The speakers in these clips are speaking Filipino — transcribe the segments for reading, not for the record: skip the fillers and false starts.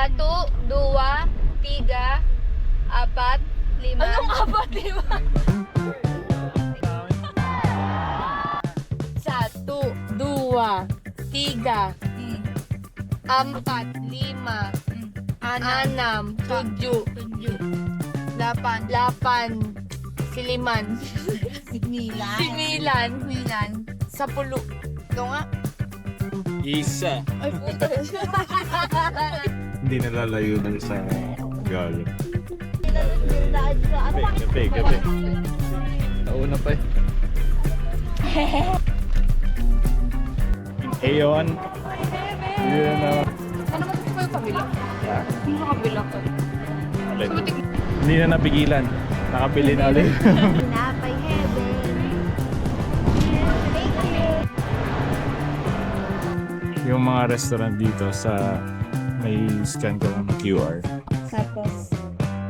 Satu, dua, tiga, apat, lima. Anong apat, lima? Satu, dua, tiga, empat, lima, enam, tujuh, delapan, siliman, sembilan, sepuluh. Ito nga. Isa. Ay, puta. Hindi nalalayo dun sa galo. Gabi. Nauna pa eh. Ayon. Yun na. Ano ba ito yung kabila? Yung kabila ko. Ulit. Hindi na napigilan. Nakabili na ulit. Napay heaven. Yung mga restaurant dito sa may scan ka ng QR.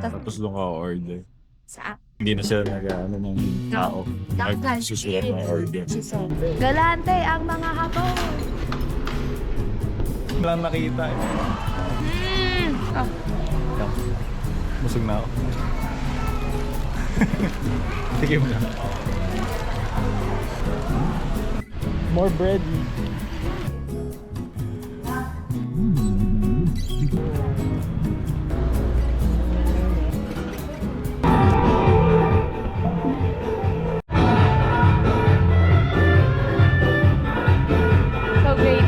Tapos doon ka order. Sa Hindi na sila nag-ano ng tao. Nagsusulat ng order. Galante ang mga habon. Walang nakita eh. Yan. Busog na ako. Sige mo lang. More bread. So great.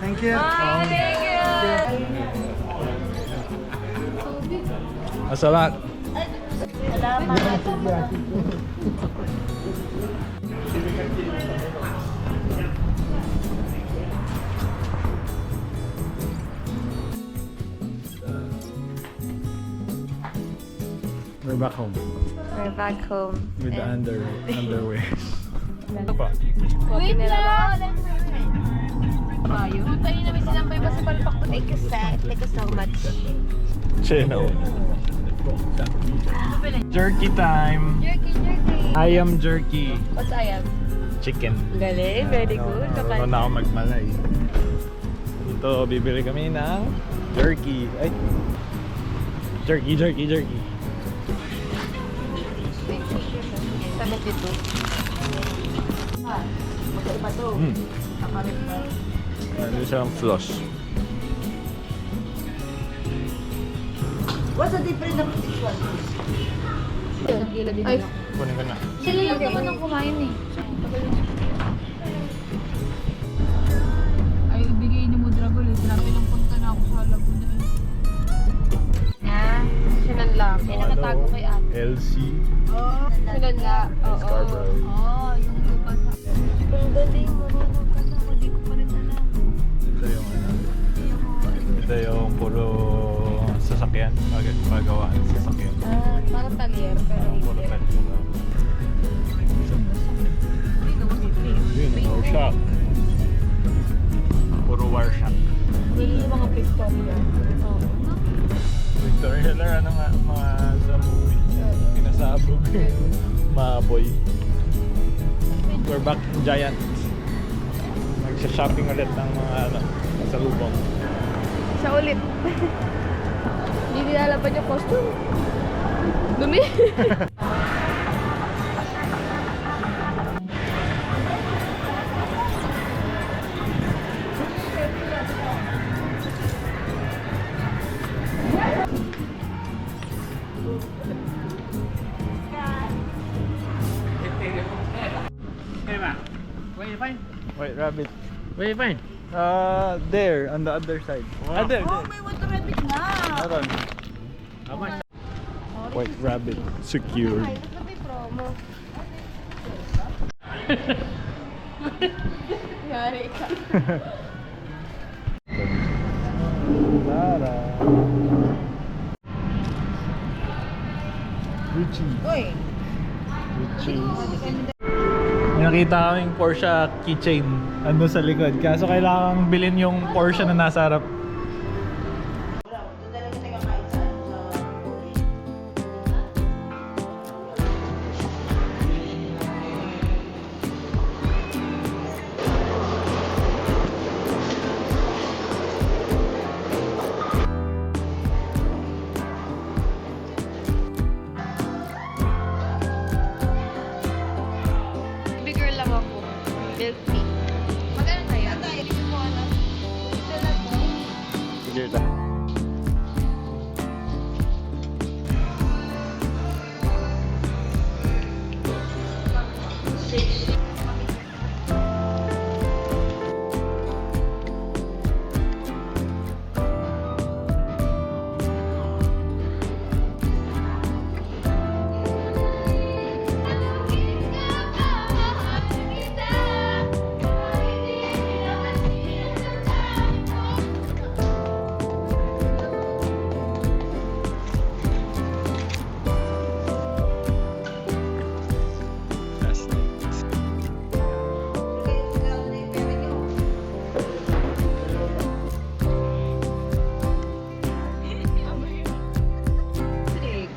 Thank you. Thank you. Salamat. We're back home We're back home. with the underwear. Ano pa? Wait lang! Tayo namin sinampay pa sa palpak to. Thank you so much. Cheno. Jerky time. Jerky. I am jerky. What's I am? Chicken. Galing, very good. Meron na ako magmalay. Ito, bibili kami ng jerky. Ay! Jerky. 72. Magkaiba to. Nakalit na. Ano siyang floss. What's the difference of this one? Ay, Kunin ko na. sila lang naman ang kumain eh. Ay, ibigay ni mo Dragol eh. Grabe lang punta na ako sa Laguna. Sinanla. May nakatago kay ate. LC. Sinanla. Oo. Scarborough. Yung lupa sa... Ang galing, marunong ka na. Hindi ko pa rin alam. Ito yung ano. Ito yung puro sasakyan. Pagawaan sa sasakyan. Parang talyer, pero Puro hindi. pet. Yun, workshop. Puro workshop. Hindi yung mga Victoria. Oo. Victoria Heller, ano nga, mga sa movie. Pinasabog. Maboy. We're back in Giant. Magsha-shopping ulit ng mga ano, sa lubong. Siya ulit. Hindi nilalaban yung costume. Dumi. Wait, rabbit. Where you find? There, on the other side. There. Oh, may water rabbit na! Meron. How much? White rabbit. Secured. Ay, sabi bro. trabaho mo. Yari ka. Tara. Gucci. Uy! Gucci. May nakita kaming Porsche keychain andun sa likod. Kaso kailangan bilhin yung Porsche na nasa harap. Doon talaga tayo kakain sa Bigger lang ako. Milk tea. Magkano kaya? Hindi ko alam. Sige lang.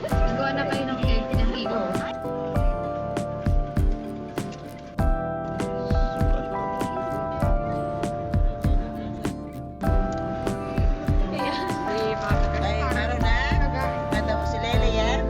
Nagawa na kayo ng egg ng ego. Ay, meron na? Mata mo si Lele yan?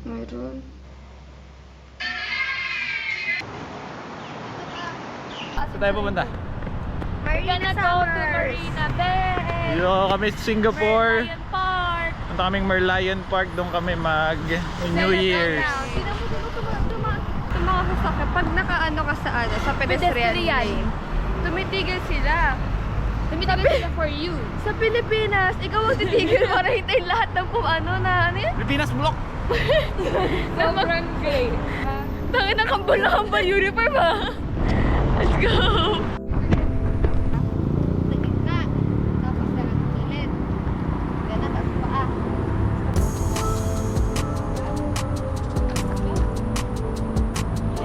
Mayroon. Saan tayo pupunta? Marina Summers. Dito kami sa Singapore. Lion Park. Punta kaming Merlion Park. Doon kami mag New Year's. Mga sasakyan, pag nakaano ka sa ano, sa pedestrian lane, tumitigil sila. Tumitigil sila for you. Sa Pilipinas, ikaw ang titigil para hintayin lahat ng kung ano na ano yun? Pilipinas Block! Sobrang gay. Tangin ang kambal uniform ha. Let's go! Sa gitna, tapos na ng kilid. Ganun, tapos paa.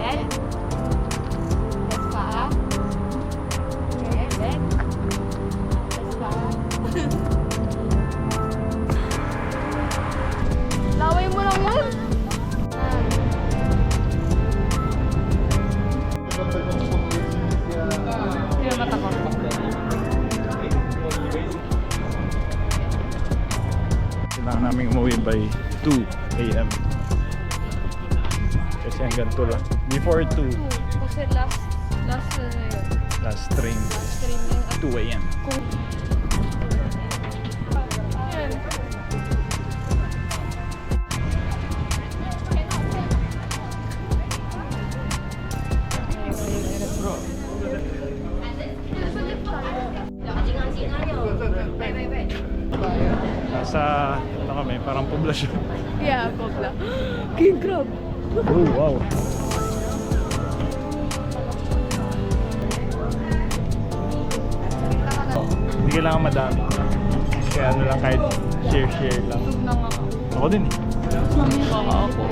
Led. Tapos paa. Led. Tapos paa. Laway mo lang yun. Hindi na matakot. Kailangan namin umuwi by 2 a.m. Kasi hanggang 2 lang. Before 2, Kasi last na yun. last train Stream na yun. 2 a.m. Ayan. Nasa, ano kami, parang poblasyon. Yeah, Pobla. King crab. Oh, wow. Hindi kailangan madami. Kaya ano lang, kahit share lang. Na nga. Ako din eh. Baka ako.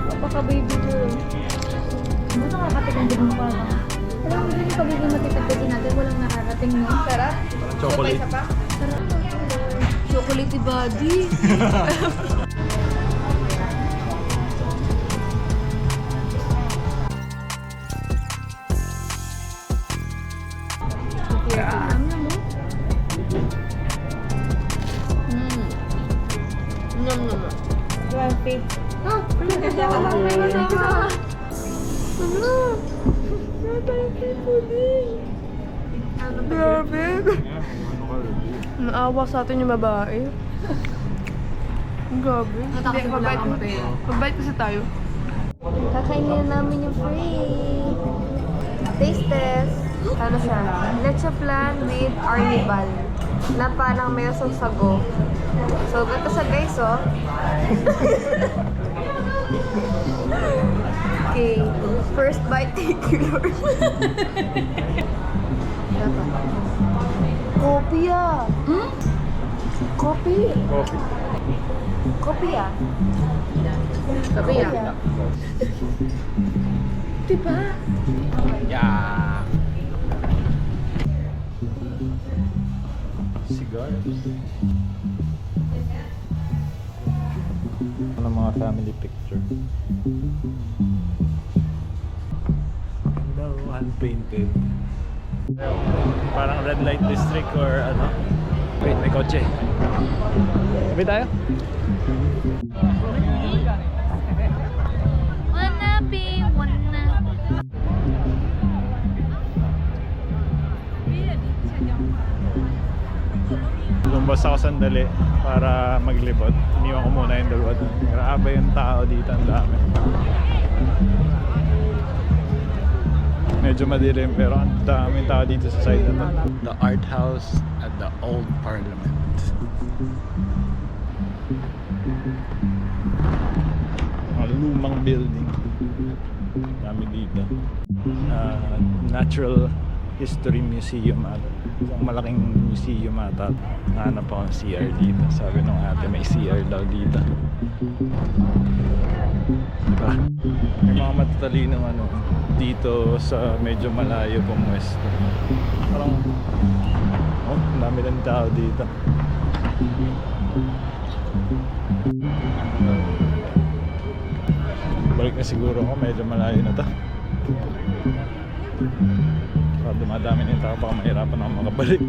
Napaka-baby girl. Ano nakakatikin din mo parang? Alam mo din yung pagiging matitipid natin, walang nakarating no? Sarap. Chocolate. Chocolate body. 20. Ah, grabe. Naawa sa atin yung babae. Grabe. Hindi, mabait kasi tayo. Kakainin na namin yung free. Taste test. Ano siya? Leche flan with arnibal. Na parang may sago. So, ganito siya guys, oh. Okay. First bite, take you, Lord. Kopi ah. Kopi. Coffee. Kopi ah. Sabi Kopi yan. ah. Diba? Yeah. Cigars. Ano mga family picture. Ganda, hand-painted. Parang red light district or ano. Wait, may kotse. Sabi tayo? Wanna be, wanna. Lumbas ako sandali para maglibot. Iniwan ko muna yung dalawa doon. Grabe yung tao dito, ang dami. Medyo madilim pero ang daming tao dito sa side na to. The art house at the old parliament. Mga lumang building. Dami dito. Natural History Museum ata. Isang malaking museum ata. Hanap ako ng CR dito. Sabi nung ate may CR daw dito. Diba? May mga matatalinong ano dito sa medyo malayo pumwesto. Parang ang dami ng tao dito. Balik na siguro ako, medyo malayo na to. Dumadami na yung tao, baka mahirapan ako makabalik.